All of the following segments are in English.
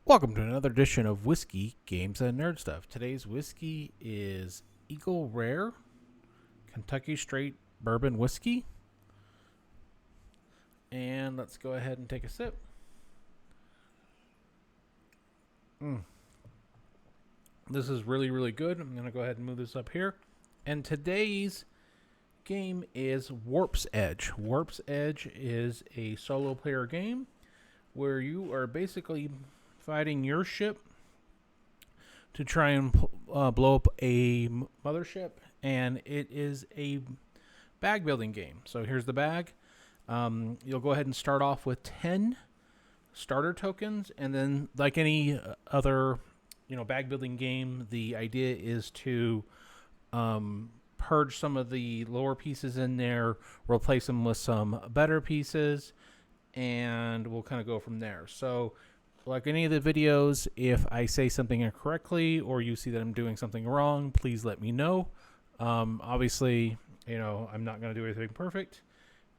Welcome to another edition of Whiskey, Games, and Nerd Stuff. Today's whiskey is Eagle Rare Kentucky Straight Bourbon Whiskey. And let's go ahead and take a sip. This is really, really good. I'm going to go ahead and move this up here. And today's game is Warp's Edge. Warp's Edge is a solo player game where you are basically fighting your ship to try and blow up a mothership, and it is a bag building game. So here's the bag. You'll go ahead and start off with 10 starter tokens, and then like any other bag building game, the idea is to purge some of the lower pieces in there, replace them with some better pieces, and we'll kind of go from there. So like any of the videos, if I say something incorrectly or you see that I'm doing something wrong, please let me know. Obviously, I'm not going to do anything perfect.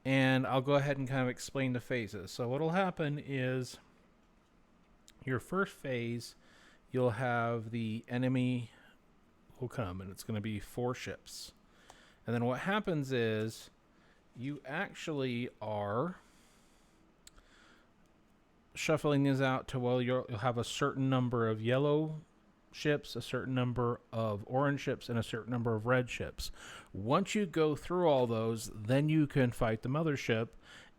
And I'll go ahead and kind of explain the phases. So what'll happen is your first phase, you'll have the enemy will come, and it's going to be 4 ships. And then what happens is you actually are shuffling these out to you'll have a certain number of yellow ships, a certain number of orange ships, and a certain number of red ships. Once you go through all those, then you can fight the mothership,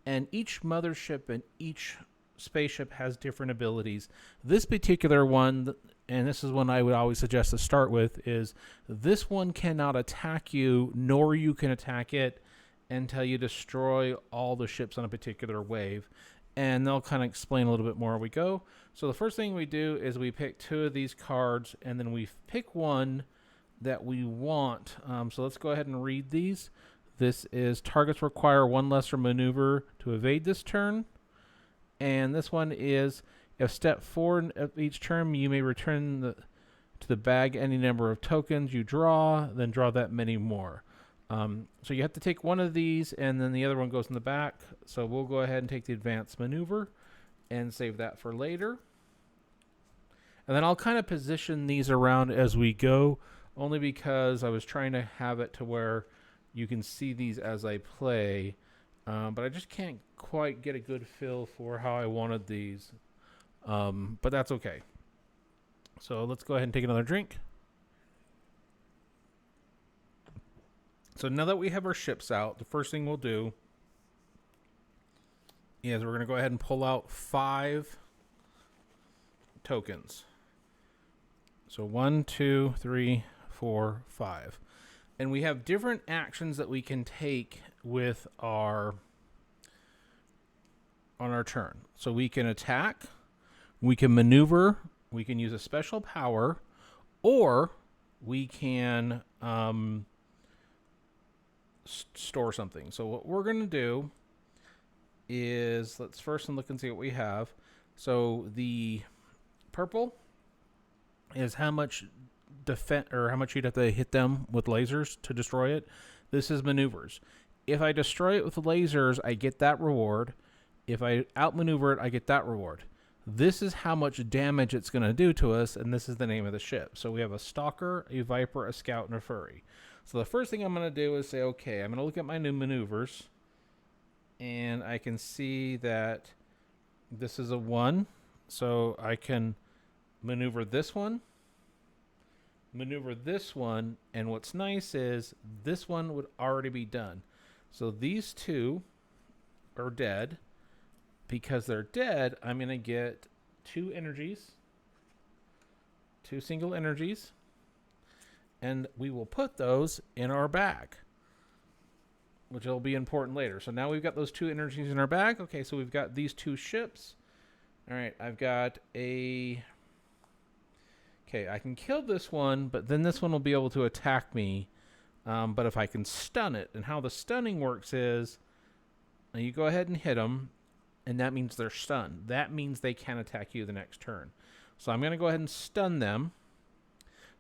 and each mothership and each spaceship has different abilities. This particular one, and this is one I would always suggest to start with, is this one cannot attack you, nor you can attack it until you destroy all the ships on a particular wave. And they'll kind of explain a little bit more as we go. So the first thing we do is we pick 2 of these cards, and then we pick one that we want. So let's go ahead and read these. This is targets require 1 lesser maneuver to evade this turn. And this one is if step 4 of each turn, you may return to the bag any number of tokens you draw, then draw that many more. So you have to take one of these, and then the other one goes in the back. So we'll go ahead and take the advanced maneuver and save that for later. And then I'll kind of position these around as we go, only because I was trying to have it to where you can see these as I play. But I just can't quite get a good feel for how I wanted these. But that's okay. So let's go ahead and take another drink. So now that we have our ships out, the first thing we'll do is we're going to go ahead and pull out 5 tokens. So 1, 2, 3, 4, 5. And we have different actions that we can take with on our turn. So we can attack, we can maneuver, we can use a special power, or we can store something. So what we're going to do is let's first look and see what we have. So the purple is how much defense, or how much you'd have to hit them with lasers to destroy it. This is maneuvers. If I destroy it with lasers, I get that reward. If I outmaneuver it, I get that reward. This is how much damage it's going to do to us, and this is the name of the ship. So we have a Stalker, a Viper, a Scout, and a Furry. So the first thing I'm going to do is say, okay, I'm going to look at my new maneuvers, and I can see that this is a 1. So I can maneuver this one, and what's nice is this one would already be done. So these 2 are dead. Because they're dead, I'm going to get 2 energies, 2 single energies, and we will put those in our bag, which will be important later. So now we've got those 2 energies in our bag. Okay, so we've got these 2 ships. All right, I've got okay, I can kill this one, but then this one will be able to attack me. But if I can stun it, and how the stunning works is, you go ahead and hit them, and that means they're stunned. That means they can attack you the next turn. So I'm going to go ahead and stun them.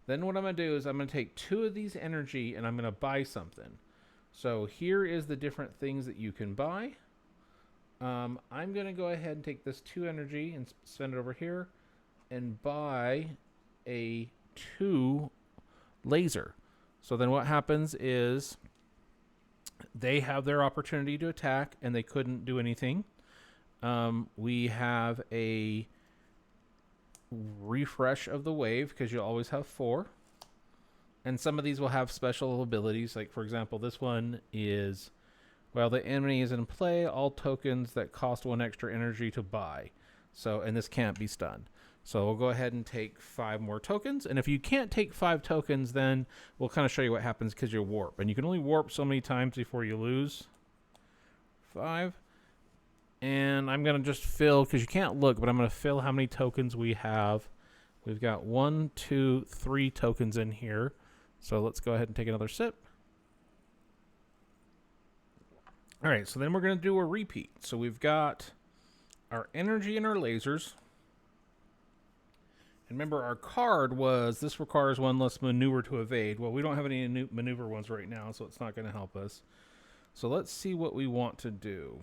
Then what I'm going to do is I'm going to take 2 of these energy, and I'm going to buy something. So here is the different things that you can buy. I'm going to go ahead and take this 2 energy and spend it over here. and buy a 2 laser. So then what happens is they have their opportunity to attack, and they couldn't do anything. We have a refresh of the wave, because you always have 4. And some of these will have special abilities. Like, for example, this one is, while the enemy is in play, all tokens that cost 1 extra energy to buy. So, and this can't be stunned. So we'll go ahead and take 5 more tokens. And if you can't take 5 tokens, then we'll kind of show you what happens, because you warp. And you can only warp so many times before you lose 5. And I'm going to just fill, because you can't look, but I'm going to fill how many tokens we have. We've got 1, 2, 3 tokens in here. So let's go ahead and take another sip. All right, so then we're going to do a repeat. So we've got our energy and our lasers. And remember, our card was, this requires 1 less maneuver to evade. Well, we don't have any maneuver ones right now, so it's not going to help us. So let's see what we want to do.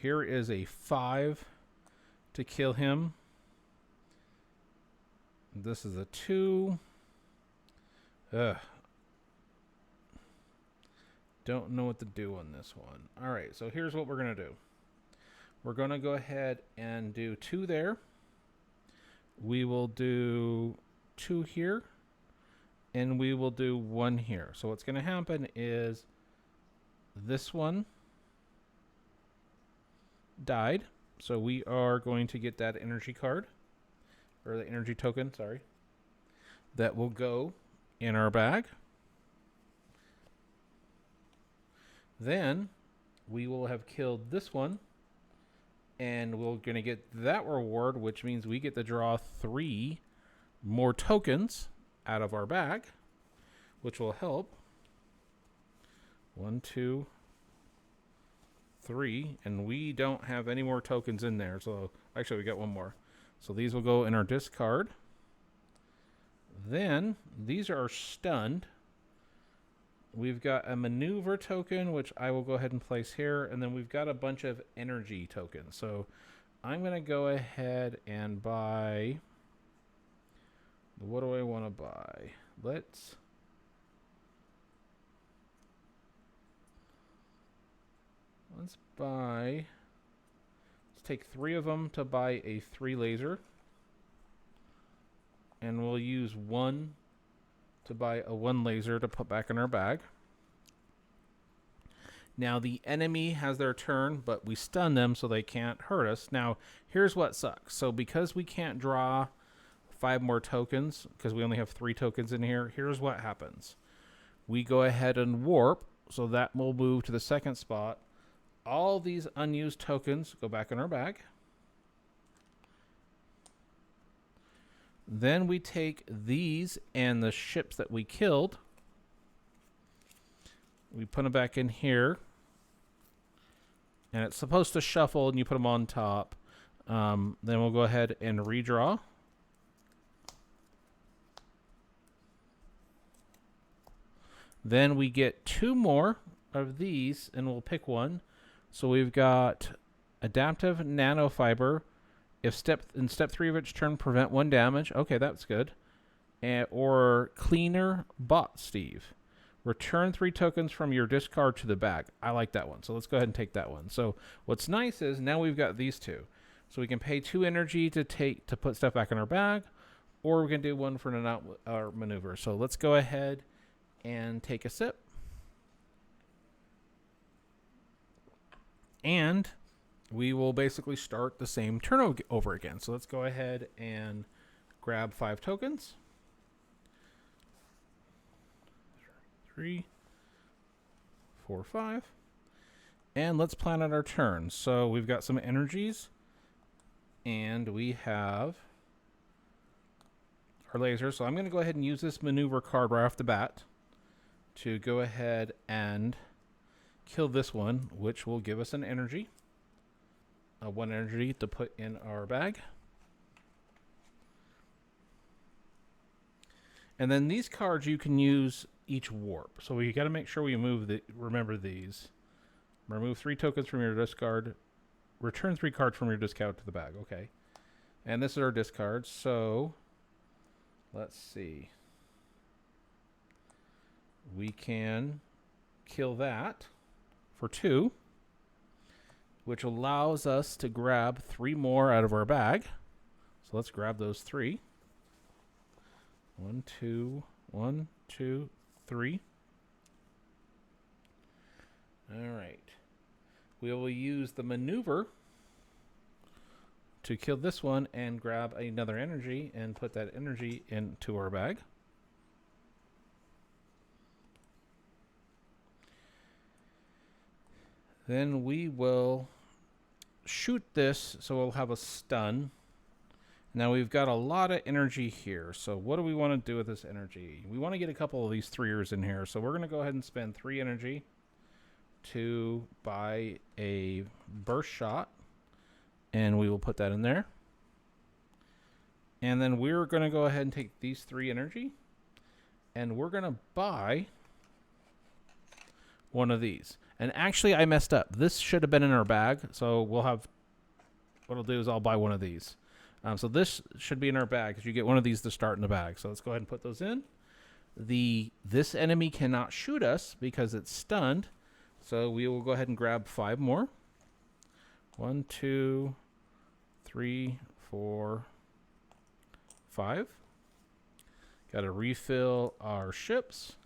Here is a 5 to kill him. This is a 2. Don't know what to do on this one. All right, so here's what we're going to do. We're going to go ahead and do 2 there. We will do 2 here. And we will do 1 here. So what's going to happen is this one died. So we are going to get that energy card. Or the energy token, sorry. That will go in our bag. Then we will have killed this one, and we're going to get that reward, which means we get to draw 3 more tokens out of our bag, which will help. 1, 2, 3, and we don't have any more tokens in there. So actually, we got 1 more. So these will go in our discard. Then these are stunned. We've got a maneuver token, which I will go ahead and place here. And then we've got a bunch of energy tokens. So I'm going to go ahead and buy. What do I want to buy? Let's buy. Let's take 3 of them to buy a 3 laser. And we'll use 1 to buy a 1 laser to put back in our bag. Now the enemy has their turn, but we stun them so they can't hurt us. Now here's what sucks. So because we can't draw 5 more tokens, because we only have 3 tokens in here, here's what happens. We go ahead and warp, so that will move to the second spot. All these unused tokens go back in our bag. Then we take these and the ships that we killed. We put them back in here. And it's supposed to shuffle, and you put them on top. Then we'll go ahead and redraw. Then we get 2 more of these, and we'll pick one. So we've got Adaptive Nanofiber. If in step 3 of its turn, prevent 1 damage. Okay, that's good. Or Cleaner Bot Steve. Return 3 tokens from your discard to the bag. I like that one. So let's go ahead and take that one. So what's nice is now we've got these 2. So we can pay 2 energy to put stuff back in our bag, or we can do 1 for an our maneuver. So let's go ahead and take a sip. And we will basically start the same turn over again. So let's go ahead and grab 5 tokens. 3, 4, 5. And let's plan out our turn. So we've got some energies. And we have our laser. So I'm going to go ahead and use this maneuver card right off the bat to go ahead and kill this one, which will give us an energy. 1 energy to put in our bag. And then these cards you can use each warp. So we got to make sure we remember these. Remove 3 tokens from your discard. Return 3 cards from your discard to the bag. Okay. And this is our discard. So let's see. We can kill that for 2, which allows us to grab 3 more out of our bag. So let's grab those 3. 1, 2, 1, 2, 3. All right. We will use the maneuver to kill this one and grab another energy and put that energy into our bag. Then we will shoot this, so we'll have a stun. Now we've got a lot of energy here, so what do we want to do with this energy? We want to get a couple of these 3ers in here, so we're going to go ahead and spend 3 energy to buy a burst shot, and we will put that in there. And then we're going to go ahead and take these 3 energy, and we're going to buy one of these. And actually, I messed up. This should have been in our bag, so we'll have... What I'll do is I'll buy one of these. So this should be in our bag, because you get one of these to start in the bag. So let's go ahead and put those in. This enemy cannot shoot us because it's stunned, so we will go ahead and grab 5 more. 1, 2, 3, 4, 5. Got to refill our ships.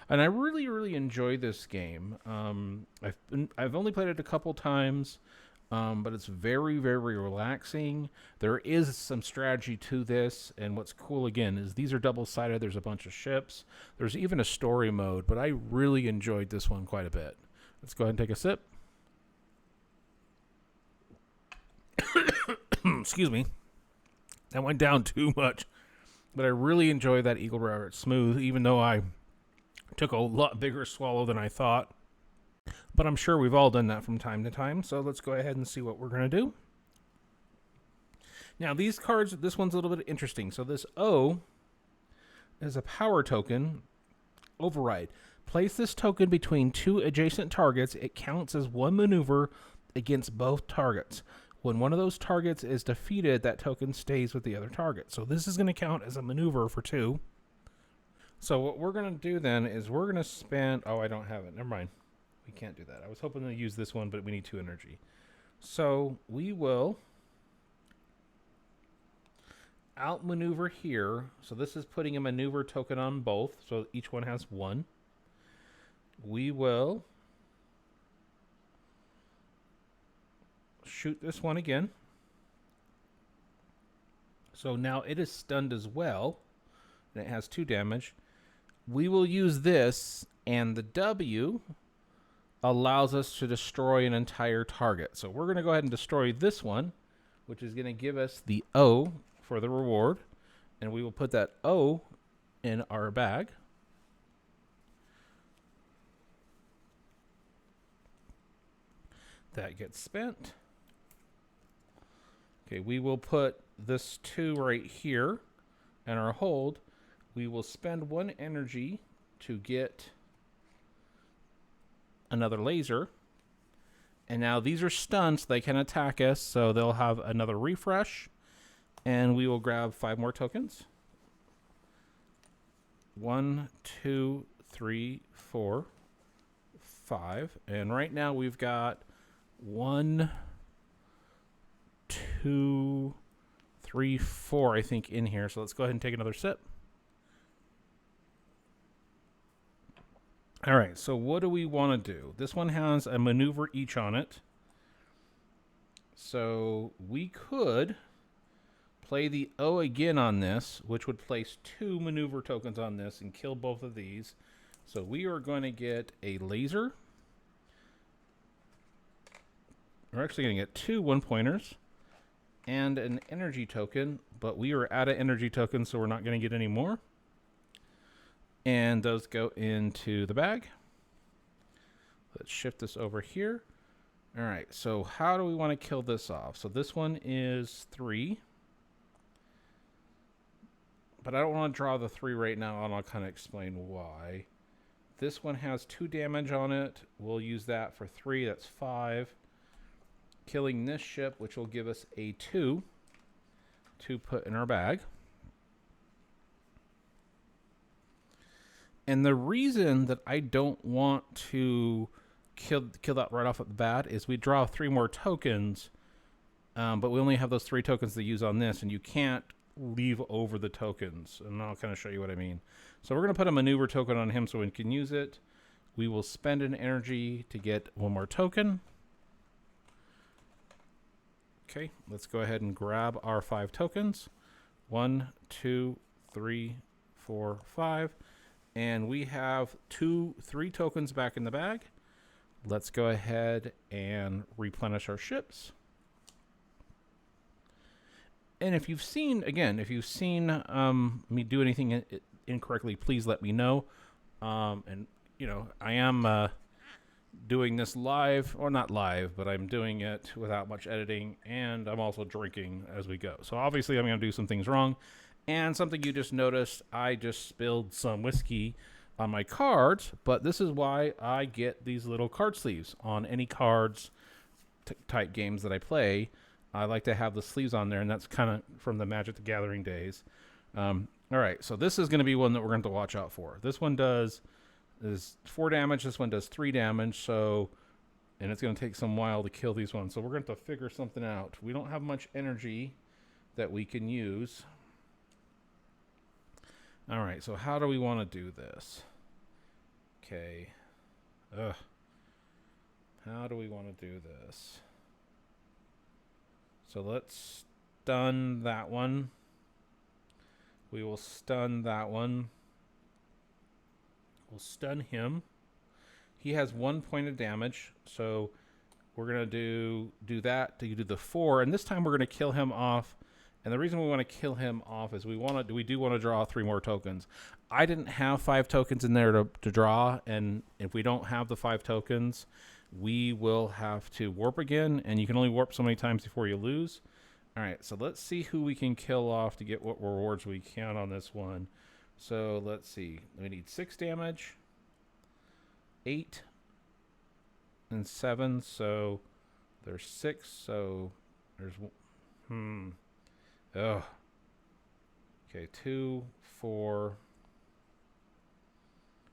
And I really, really enjoy this game. I've only played it a couple times, but it's very, very relaxing. There is some strategy to this, and what's cool again is these are double-sided. There's a bunch of ships. There's even a story mode, but I really enjoyed this one quite a bit. Let's go ahead and take a sip. Excuse me. That went down too much, but I really enjoy that Eagle River. It's smooth, even though I took a lot bigger swallow than I thought. But I'm sure we've all done that from time to time. So let's go ahead and see what we're going to do. Now, these cards, this one's a little bit interesting. So this O is a power token. Override. Place this token between 2 adjacent targets. It counts as 1 maneuver against both targets. When one of those targets is defeated, that token stays with the other target. So this is going to count as a maneuver for 2. So what we're going to do then is we're going to spend... Oh, I don't have it. Never mind. We can't do that. I was hoping to use this one, but we need 2 energy. So we will outmaneuver here. So this is putting a maneuver token on both. So each one has 1. We will shoot this one again. So now it is stunned as well. And it has 2 damage. We will use this, and the W allows us to destroy an entire target. So we're going to go ahead and destroy this one, which is going to give us the O for the reward. And we will put that O in our bag. That gets spent. Okay, we will put this 2 right here in our hold. We will spend 1 energy to get another laser. And now these are stunned, so they can attack us, so they'll have another refresh. And we will grab 5 more tokens. 1, 2, 3, 4, 5. And right now we've got 1, 2, 3, 4, I think, in here. So let's go ahead and take another sip. All right, so what do we want to do? This one has a maneuver each on it. So we could play the O again on this, which would place 2 maneuver tokens on this and kill both of these. So we are going to get a laser. We're actually going to get 2 1-pointers and an energy token, but we are out of energy tokens, so we're not going to get any more. And those go into the bag. Let's shift this over here. All right, so how do we want to kill this off? So this one is 3. But I don't want to draw the 3 right now, and I'll kind of explain why. This one has 2 damage on it. We'll use that for 3. That's 5. killing this ship, which will give us a 2 to put in our bag. And the reason that I don't want to kill that right off at the bat is we draw 3 more tokens, but we only have those 3 tokens to use on this, and you can't leave over the tokens. And I'll kind of show you what I mean. So we're going to put a maneuver token on him so we can use it. We will spend an energy to get 1 more token. Okay, let's go ahead and grab our 5 tokens. 1, 2, 3, 4, 5. And we have 3 tokens back in the bag. Let's go ahead and replenish our ships. And if you've seen, me do anything incorrectly, please let me know. And, you know, I am doing this live, or not live, but I'm doing it without much editing, and I'm also drinking as we go. So obviously I'm going to do some things wrong. And something you just noticed, I just spilled some whiskey on my cards, but this is why I get these little card sleeves on any cards type games that I play. I like to have the sleeves on there, and that's kind of from the Magic the Gathering days. All right, so this is going to be one that we're going to watch out for. This one is 4 damage. This one does 3 damage, so, and it's going to take some while to kill these ones. So we're going to have to figure something out. We don't have much energy that we can use. All right, so how do we want to do this? Okay. How do we want to do this? So let's stun that one. We will stun that one. We'll stun him. He has 1 point of damage, so we're going to do that to do the 4, and this time we're going to kill him off. And the reason we want to kill him off is we do want to draw 3 more tokens. I didn't have 5 tokens in there to draw, and if we don't have the 5 tokens, we will have to warp again, and you can only warp so many times before you lose. All right, so let's see who we can kill off to get what rewards we can on this one. So let's see. We need 6 damage, 8, and 7. So there's 6. So there's oh. Okay, 2, 4.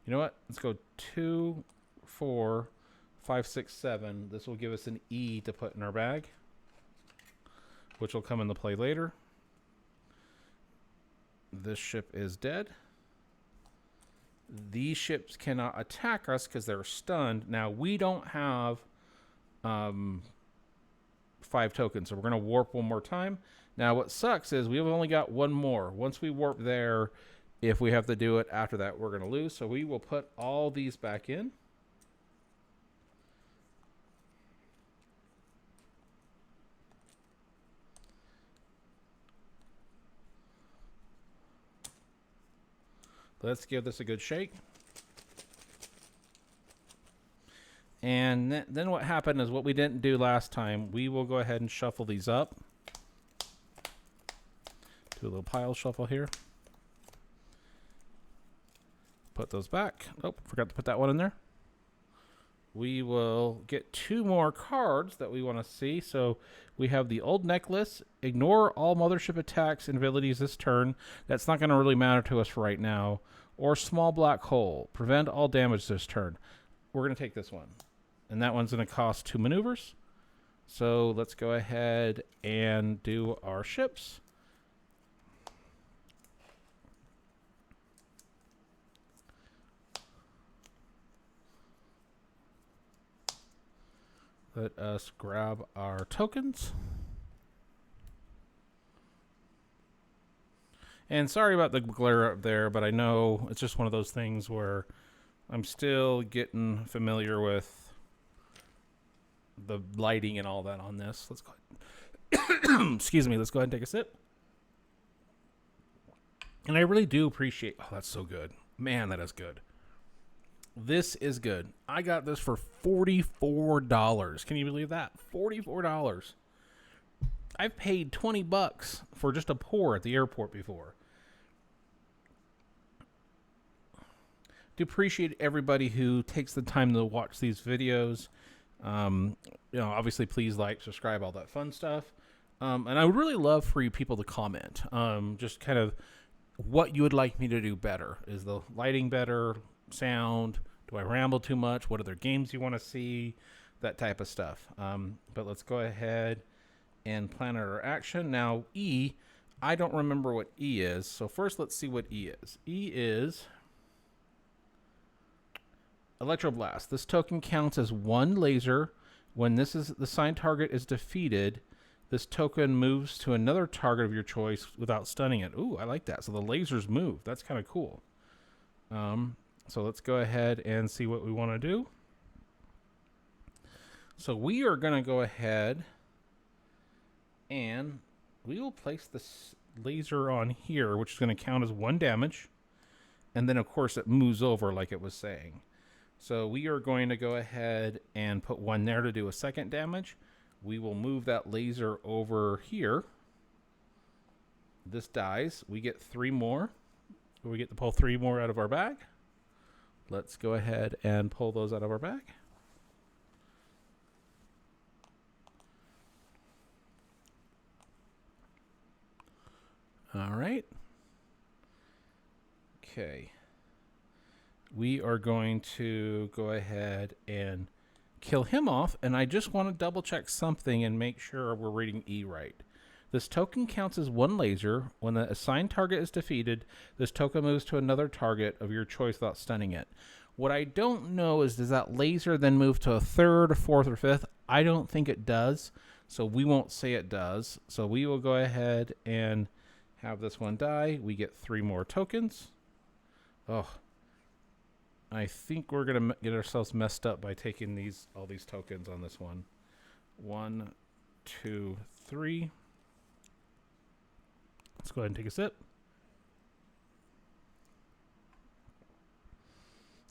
You know what? Let's go 2, 4, 5, 6, 7. This will give us an E to put in our bag, which will come into play later. This ship is dead. These ships cannot attack us because they're stunned. Now, we don't have 5 tokens, so we're going to warp 1 more time. Now, what sucks is we've only got 1 more. Once we warp there, if we have to do it after that, we're going to lose. So we will put all these back in. Let's give this a good shake. And then what happened is what we didn't do last time. We will go ahead and shuffle these up. Do a little pile shuffle here. Put those back. Oh, forgot to put that one in there. We will get 2 more cards that we want to see. So we have the Old Necklace. Ignore all mothership attacks and abilities this turn. That's not going to really matter to us right now. Or Small Black Hole. Prevent all damage this turn. We're going to take this one. And that one's going to cost 2 maneuvers. So let's go ahead and do our ships. Let us grab our tokens. And sorry about the glare up there, but I know it's just one of those things where I'm still getting familiar with the lighting and all that on this. Let's go ahead. Excuse me. Let's go ahead and take a sip. And I really do appreciate... Oh, that's so good. Man, that is good. This is good. I got this for $44. Can you believe that? $44. I've paid $20 for just a pour at the airport before. Do appreciate everybody who takes the time to watch these videos. Obviously, please like, subscribe, all that fun stuff. And I would really love for you people to comment. Just kind of what you would like me to do better. Is the lighting better? Sound? Do I ramble too much? What other games you want to see? That type of stuff. But let's go ahead and plan our action. Now, E, I don't remember what E is. So first, let's see what E is. E is Electroblast. This token counts as one laser. When this is the assigned target is defeated, this token moves to another target of your choice without stunning it. Ooh, I like that. So the lasers move. That's kind of cool. So let's go ahead and see what we want to do. So we are going to go ahead and we will place this laser on here, which is going to count as 1 damage. And then, of course, it moves over like it was saying. So we are going to go ahead and put 1 there to do a 2nd damage. We will move that laser over here. This dies. We get 3 more. We get to pull 3 more out of our bag. Let's go ahead and pull those out of our bag. All right. Okay. We are going to go ahead and kill him off, and I just want to double check something and make sure we're reading E right. This token counts as 1 laser. When the assigned target is defeated, this token moves to another target of your choice without stunning it. What I don't know is, does that laser then move to a 3rd, 4th, or 5th? I don't think it does, so we won't say it does. So we will go ahead and have this one die. We get 3 more tokens. Oh, I think we're going to get ourselves messed up by taking all these tokens on this one. 1, 2, 3. Let's go ahead and take a sip.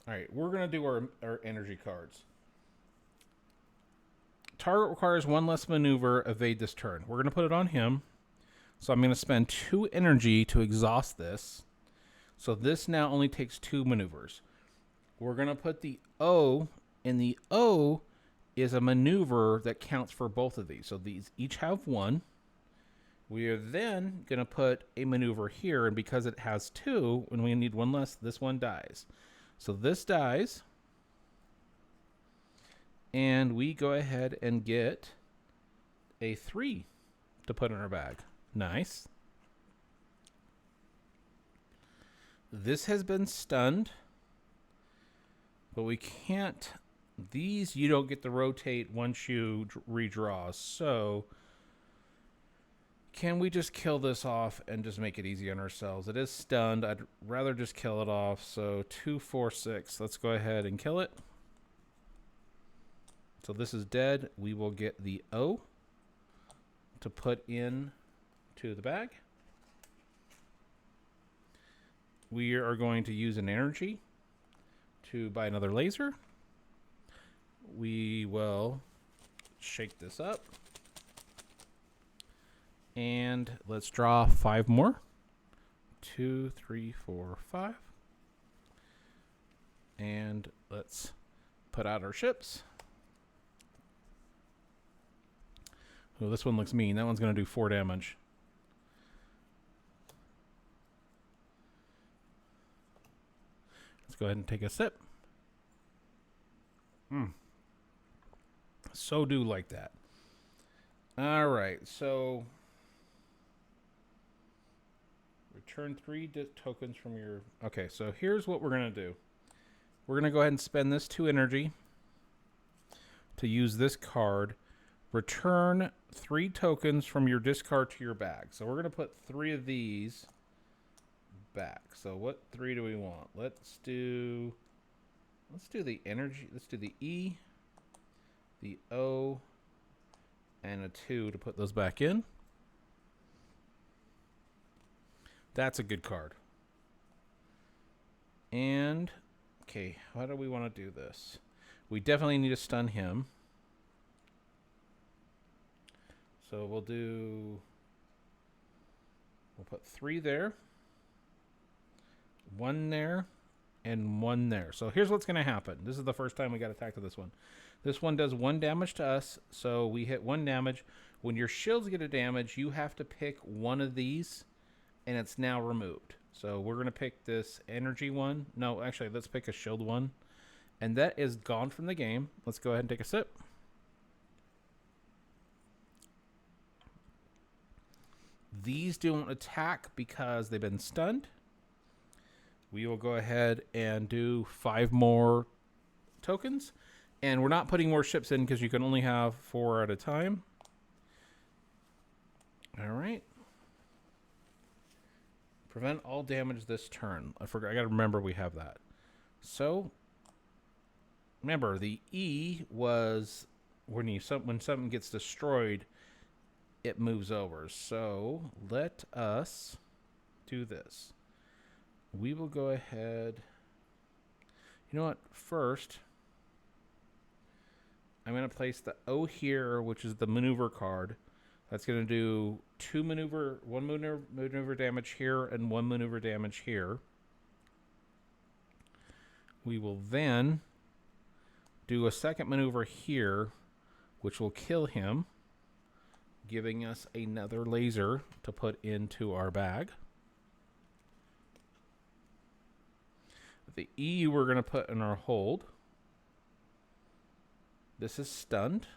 All right, we're going to do our energy cards. Target requires 1 less maneuver. Evade this turn. We're going to put it on him. So I'm going to spend 2 energy to exhaust this. So this now only takes 2 maneuvers. We're going to put the O, and the O is a maneuver that counts for both of these. So these each have 1. We are then going to put a maneuver here, and because it has 2, when we need 1 less, this one dies. So this dies, and we go ahead and get a 3 to put in our bag. Nice. This has been stunned. But we can't, these you don't get to rotate once you redraw. So can we just kill this off and just make it easy on ourselves? It is stunned. I'd rather just kill it off. So 2, 4, 6. Let's go ahead and kill it. So this is dead. We will get the O to put in to the bag. We are going to use an energy to buy another laser. We will shake this up. And let's draw 5 more. 2, 3, 4, 5. And let's put out our ships. Oh, this one looks mean. That one's going to do 4 damage. Let's go ahead and take a sip. So do like that. All right, so return 3 tokens from your... Okay, so here's what we're going to do. We're going to go ahead and spend this 2 energy to use this card. Return 3 tokens from your discard to your bag. So we're going to put 3 of these back. So what 3 do we want? Let's do the energy. Let's do the E, the O, and a 2 to put those back in. That's a good card. And, okay, how do we want to do this? We definitely need to stun him. So we'll put 3 there, 1 there, and 1 there. So here's what's going to happen. This is the first time we got attacked with this one. This one does 1 damage to us, so we hit 1 damage. When your shields get a damage, you have to pick one of these, and it's now removed. So we're going to pick this energy one. No, actually, let's pick a shield one. And that is gone from the game. Let's go ahead and take a sip. These don't attack because they've been stunned. We will go ahead and do 5 more tokens. And we're not putting more ships in because you can only have 4 at a time. All right. Prevent all damage this turn. I forgot. I got to remember we have that. So, remember, the E was when something gets destroyed, it moves over. So, let us do this. We will go ahead. You know what? First, I'm going to place the O here, which is the maneuver card. That's going to do 1 maneuver damage here and 1 maneuver damage here. We will then do a second maneuver here, which will kill him, giving us another laser to put into our bag. The E we're going to put in our hold. This is stunned.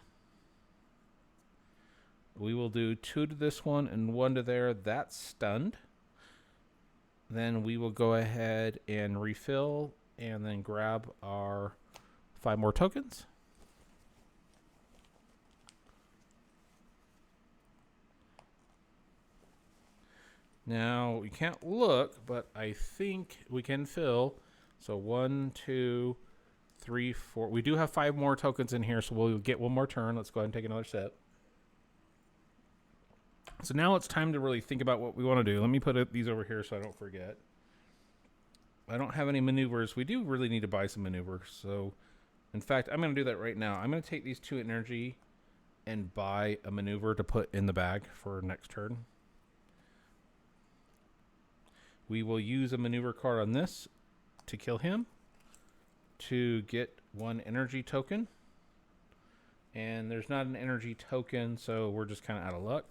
We will do 2 to this one and 1 to there. That's stunned. Then we will go ahead and refill and then grab our 5 more tokens. Now, we can't look, but I think we can fill. So 1, 2, 3, 4. We do have 5 more tokens in here, so we'll get 1 more turn. Let's go ahead and take another sip. So now it's time to really think about what we want to do. Let me put these over here so I don't forget. I don't have any maneuvers. We do really need to buy some maneuvers. So, in fact, I'm going to do that right now. I'm going to take these 2 energy and buy a maneuver to put in the bag for next turn. We will use a maneuver card on this to kill him, to get 1 energy token. And there's not an energy token, so we're just kind of out of luck.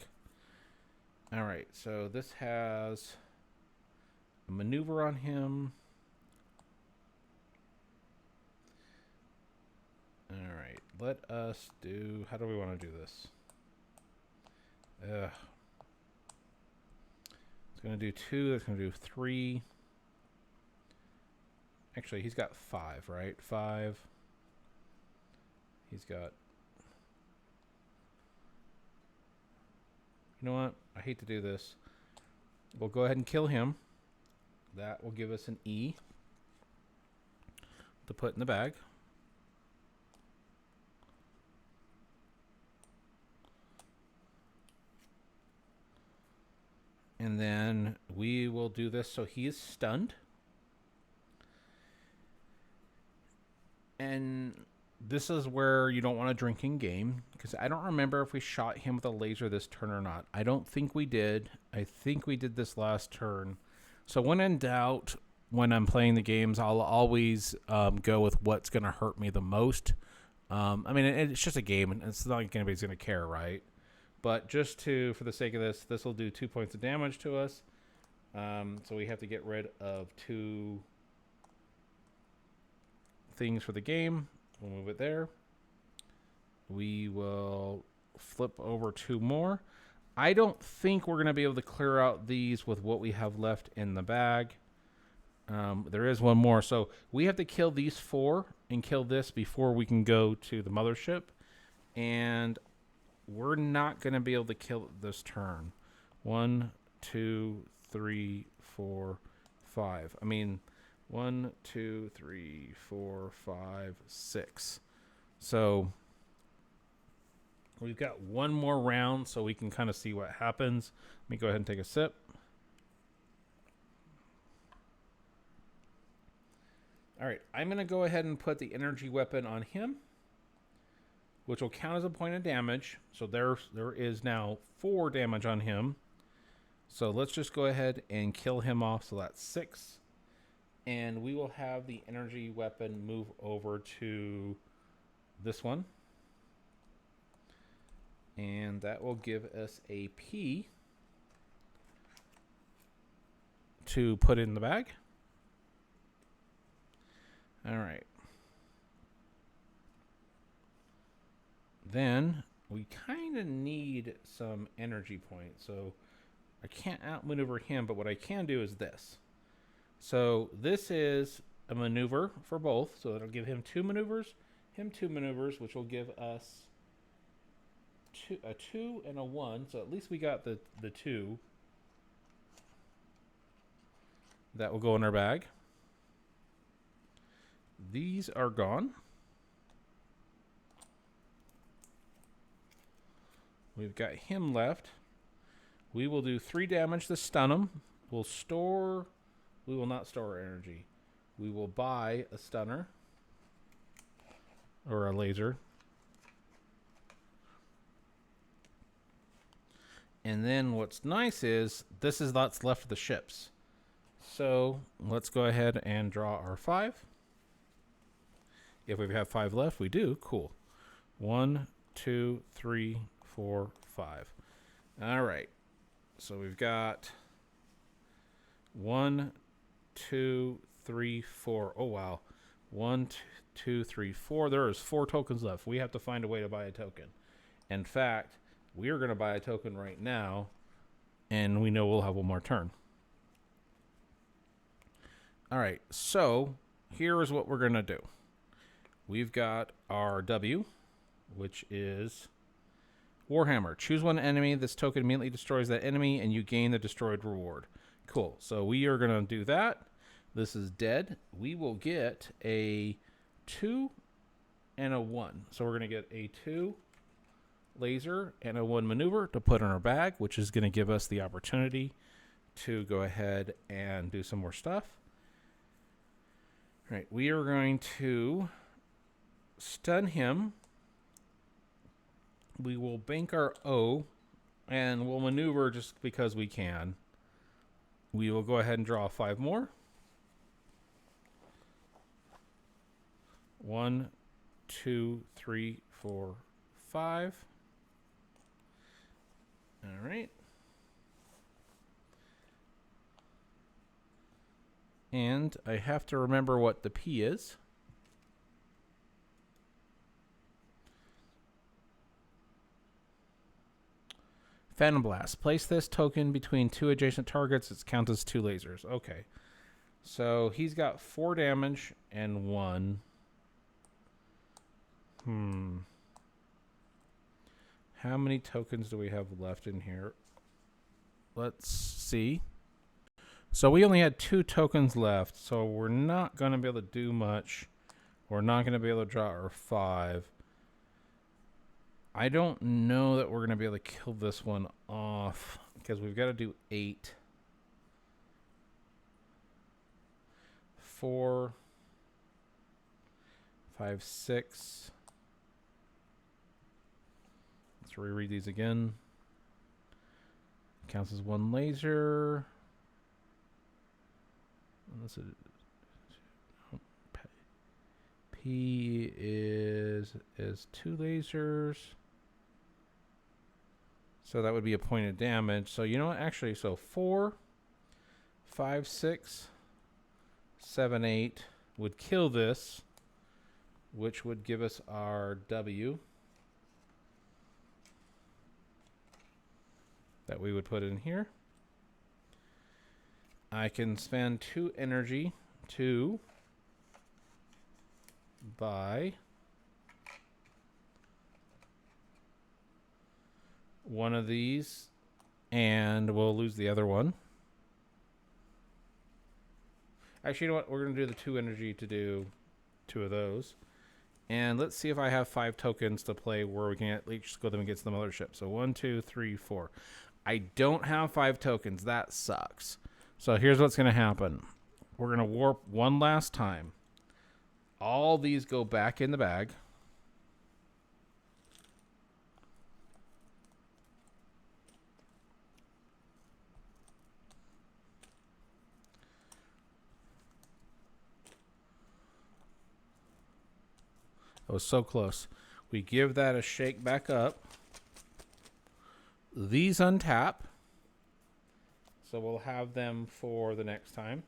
All right, so this has a maneuver on him. All right, let us do, how do we want to do this? It's going to do 2, that's going to do 3. Actually, he's got 5, right? 5. He's got... You know what? I hate to do this. We'll go ahead and kill him. That will give us an E to put in the bag. And then we will do this so he is stunned. And this is where you don't want to drink in game, because I don't remember if we shot him with a laser this turn or not. I don't think we did. I think we did this last turn. So when in doubt, when I'm playing the games, I'll always go with what's going to hurt me the most. I mean, it's just a game, and it's not like anybody's going to care, right? But just for the sake of this will do 2 points of damage to us. So we have to get rid of 2 things for the game. We'll move it there. We will flip over 2 more. I don't think we're going to be able to clear out these with what we have left in the bag. There is 1 more. So we have to kill these 4 and kill this before we can go to the mothership. And we're not going to be able to kill it this turn. 1, 2, 3, 4, 5. I mean... 1, 2, 3, 4, 5, 6. So we've got 1 more round so we can kind of see what happens. Let me go ahead and take a sip. All right, I'm going to go ahead and put the energy weapon on him, which will count as a point of damage. So there is now 4 damage on him. So let's just go ahead and kill him off. So that's 6. And we will have the energy weapon move over to this one. And that will give us a P to put in the bag. All right. Then we kind of need some energy points. So I can't outmaneuver him, but what I can do is this. So this is a maneuver for both. So it'll give him 2 maneuvers, him 2 maneuvers, which will give us a 2 and a 1. So at least we got the 2. That will go in our bag. These are gone. We've got him left. We will do 3 damage to stun him. We will not store energy. We will buy a stunner or a laser. And then what's nice is this is what's left of the ships. So let's go ahead and draw our 5. If we have 5 left, we do. Cool. 1, 2, 3, 4, 5. All right. So we've got 1, 2, 3, 4. Oh, wow. 1, 2, 3, 4. There is 4 tokens left. We have to find a way to buy a token. In fact, we are going to buy a token right now, and we know we'll have one more turn. All right, so here is what we're going to do. We've got our W, which is Warhammer. Choose one enemy. This token immediately destroys that enemy, and you gain the destroyed reward. Cool. So we are going to do that. This is dead. We will get a 2 and a 1. So we're going to get a 2 laser and a 1 maneuver to put in our bag, which is going to give us the opportunity to go ahead and do some more stuff. All right, we are going to stun him. We will bank our O, and we'll maneuver just because we can. We will go ahead and draw 5 more. 1, 2, 3, 4, 5. All right. And I have to remember what the P is. Phantom Blast. Place this token between 2 adjacent targets. It counts as 2 lasers. Okay. So he's got 4 damage and 1. How many tokens do we have left in here? Let's see. So we only had 2 tokens left, so we're not going to be able to do much. We're not going to be able to draw our 5. I don't know that we're going to be able to kill this one off because we've got to do 8. 4, 5, 6. Let's reread these again. Counts as 1 laser. P is 2 lasers. So that would be a point of damage. So you know what? Actually, so 4, 5, 6, 7, 8 would kill this, which would give us our W that we would put in here. I can spend 2 energy to buy one of these, and we'll lose the other one. Actually, you know what? We're going to do the 2 energy to do 2 of those. And let's see if I have 5 tokens to play where we can at least go them against the mothership. So 1, 2, 3, 4. I don't have 5 tokens. That sucks. So here's what's going to happen. We're going to warp one last time. All these go back in the bag. I was so close. We give that a shake back up. These untap. So we'll have them for the next time.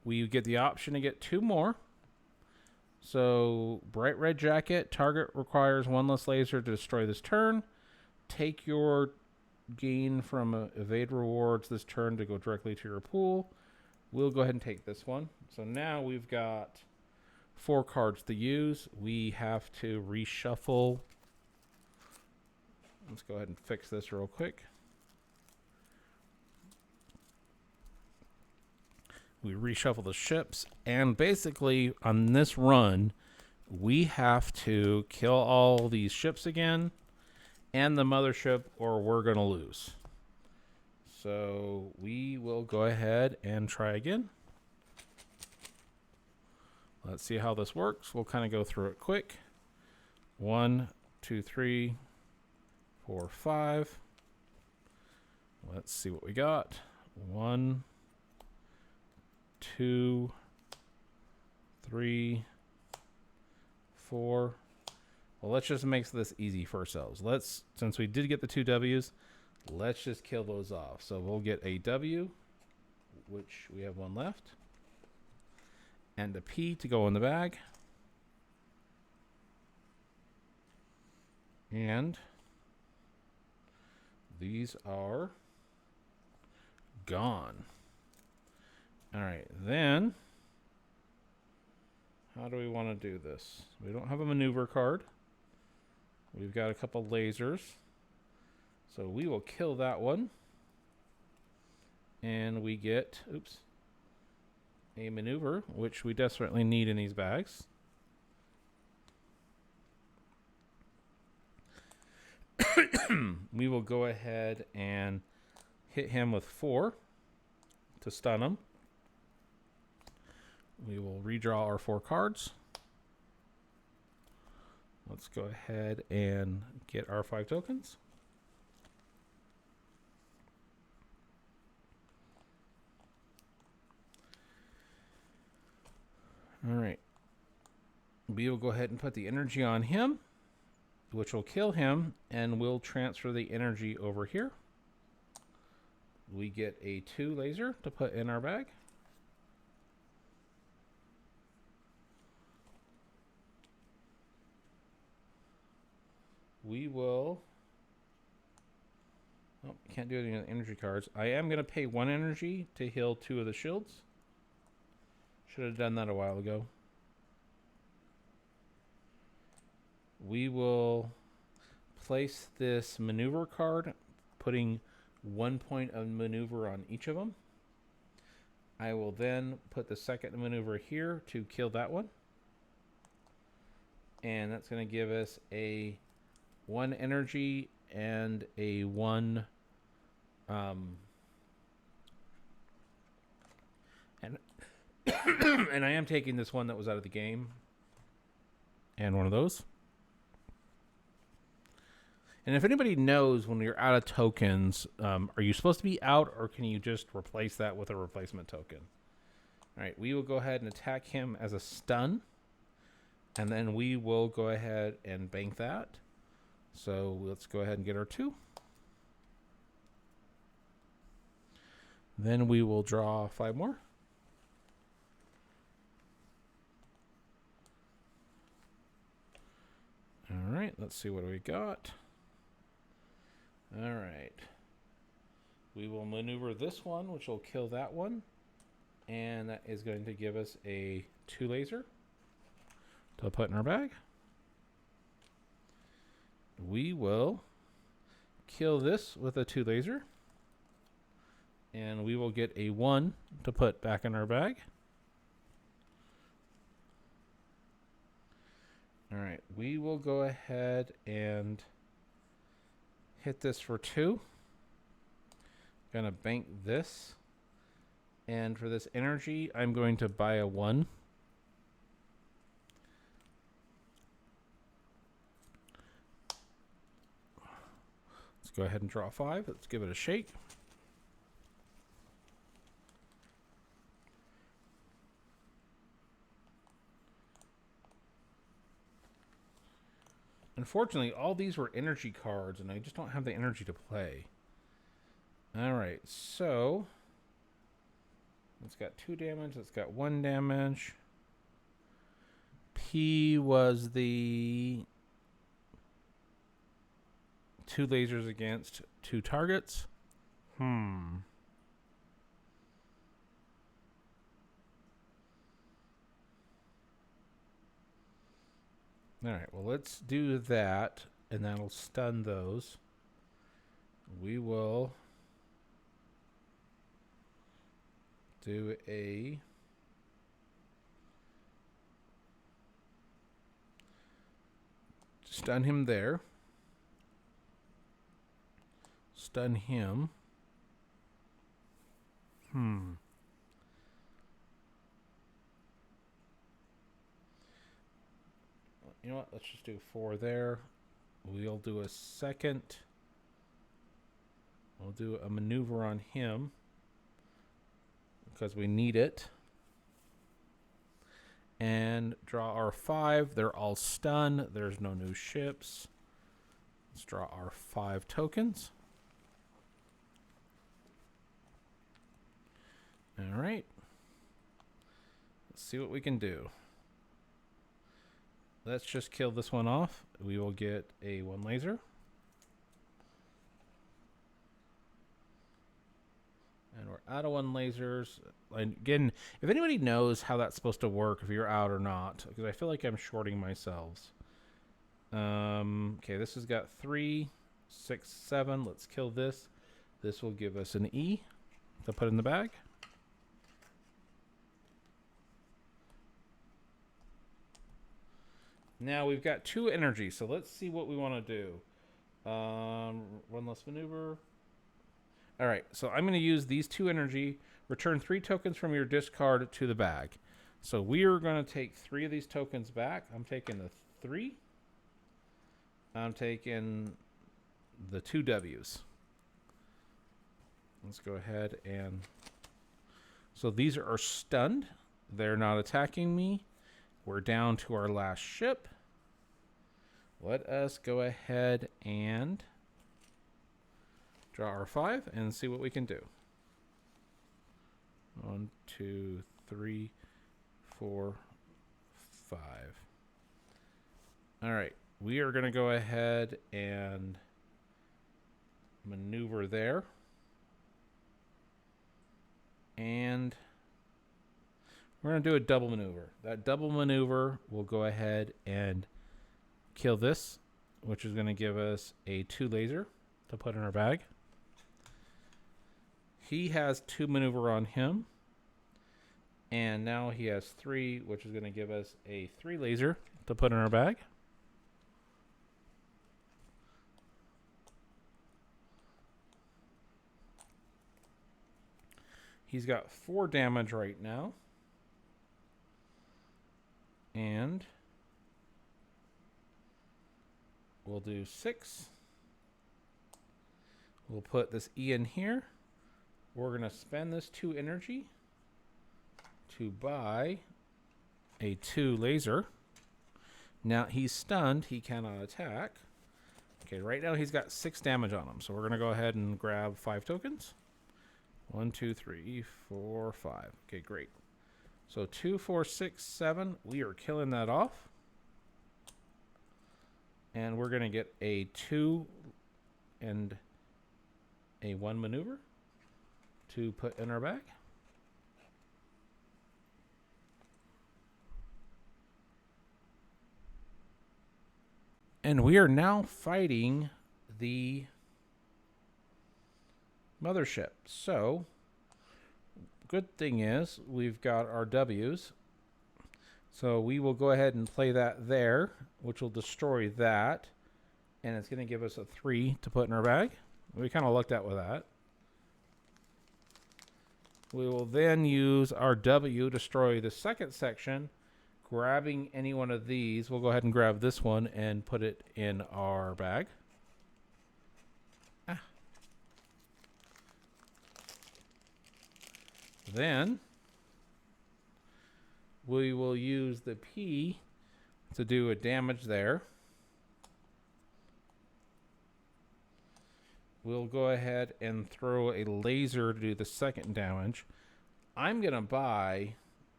We get the option to get 2 more. So bright red jacket. Target requires 1 less laser to destroy this turn. Take your gain from evade rewards this turn to go directly to your pool. We'll go ahead and take this one. So now we've got 4 cards to use. We have to reshuffle. Let's go ahead and fix this real quick. We reshuffle the ships, and basically on this run, we have to kill all these ships again and the mothership, or we're going to lose. So we will go ahead and try again. Let's see how this works. We'll kind of go through it quick. 1, 2, 3, 4, 5. Let's see what we got. 1, 2, 3, 4. Well, let's just make this easy for ourselves. Since we did get the 2 W's, let's just kill those off. So we'll get a W, which we have 1 left, and a P to go in the bag. And these are gone. All right, then how do we want to do this? We don't have a maneuver card. We've got a couple lasers. So we will kill that one. And we get, a maneuver, which we desperately need in these bags. We will go ahead and hit him with 4 to stun him. We will redraw our 4 cards. Let's go ahead and get our 5 tokens. All right. We will go ahead and put the energy on him, which will kill him, and we'll transfer the energy over here. We get a 2 laser to put in our bag. We will... Oh, can't do any energy cards. I am going to pay 1 energy to heal 2 of the shields. Should have done that a while ago. We will place this maneuver card, putting 1 point of maneuver on each of them. I will then put the second maneuver here to kill that one. And that's going to give us a 1 energy and a 1 and I am taking this one that was out of the game and one of those. And if anybody knows when you're out of tokens, are you supposed to be out, or can you just replace that with a replacement token? All right, we will go ahead and attack him as a stun, and then we will go ahead and bank that. So let's go ahead and get our 2. Then we will draw 5 more. All right, let's see what we got. All right. We will maneuver this one, which will kill that one. And that is going to give us a 2 laser to put in our bag. We will kill this with a 2 laser. And we will get a 1 to put back in our bag. All right, we will go ahead and hit this for 2. Gonna bank this. And for this energy, I'm going to buy a 1. Let's go ahead and draw 5. Let's give it a shake. Unfortunately, all these were energy cards, and I just don't have the energy to play. Alright, so... it's got 2 damage, it's got 1 damage. P was the 2 lasers against 2 targets. Alright, well, let's do that, and that'll stun those. We will do a stun him there. Stun him. You know what? Let's just do 4 there. We'll do a second. We'll do a maneuver on him because we need it. And draw our 5. They're all stunned. There's no new ships. Let's draw our 5 tokens. All right. Let's see what we can do. Let's just kill this one off. We will get a 1 laser. And we're out of 1 lasers. And again, if anybody knows how that's supposed to work, if you're out or not, because I feel like I'm shorting myself. Okay, this has got 3, 6, 7. Let's kill this. This will give us an E to put in the bag. Now we've got 2 energy, so let's see what we want to do. 1 less maneuver. All right, so I'm going to use these 2 energy. Return 3 tokens from your discard to the bag. So we are going to take 3 of these tokens back. I'm taking the 3. I'm taking the 2 W's. Let's go ahead and... so these are stunned. They're not attacking me. We're down to our last ship. Let us go ahead and draw our 5 and see what we can do. 1, 2, 3, 4, 5. All right. We are going to go ahead and maneuver there. And we're going to do a double maneuver. That double maneuver will go ahead and kill this, which is going to give us a 2 laser to put in our bag. He has 2 maneuver on him. And now he has 3, which is going to give us a 3 laser to put in our bag. He's got 4 damage right now. And we'll do 6. We'll put this E in here. We're going to spend this 2 energy to buy a 2 laser. Now he's stunned. He cannot attack. Okay, right now he's got 6 damage on him. So we're going to go ahead and grab 5 tokens. 1, 2, 3, 4, 5. Okay, great. So 2, 4, 6, 7. We are killing that off. And we're going to get a 2 and a 1 maneuver to put in our bag. And we are now fighting the mothership. So, good thing is we've got our W's. So we will go ahead and play that there, which will destroy that. And it's going to give us a 3 to put in our bag. We kind of lucked out with that. We will then use our W to destroy the second section. Grabbing any one of these, we'll go ahead and grab this one and put it in our bag. Then we will use the P to do a damage there. we'll go ahead and throw a laser to do the second damage. I'm going to buy...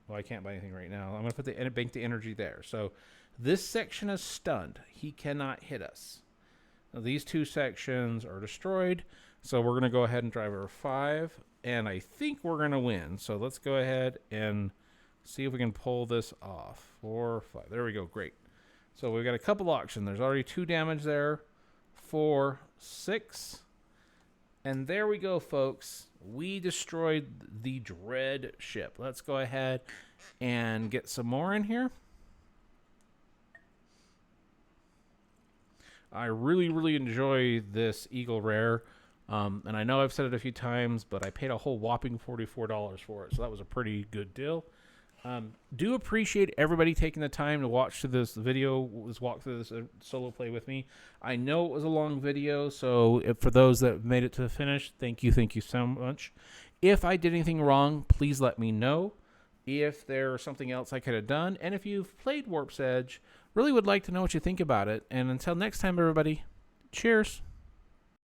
Well, I can't buy anything right now. I'm going to put the bank the energy there. So this section is stunned. He cannot hit us. Now, these two sections are destroyed. So we're going to go ahead and drive our 5. And I think we're going to win. So let's go ahead and see if we can pull this off. 4, 5. There we go. Great. So we've got a couple auction. There's already 2 damage there. 4, 6. And there we go, folks. We destroyed the Dread ship. Let's go ahead and get some more in here. I really, really enjoy this Eagle Rare. And I know I've said it a few times, but I paid a whole whopping $44 for it. So that was a pretty good deal. Do appreciate everybody taking the time to watch through this video, walk through this solo play with me. I know it was a long video, so for those that made it to the finish, thank you so much. If I did anything wrong, please let me know. If there's something else I could have done, and if you've played Warp's Edge, really would like to know what you think about it. And until next time, everybody, cheers.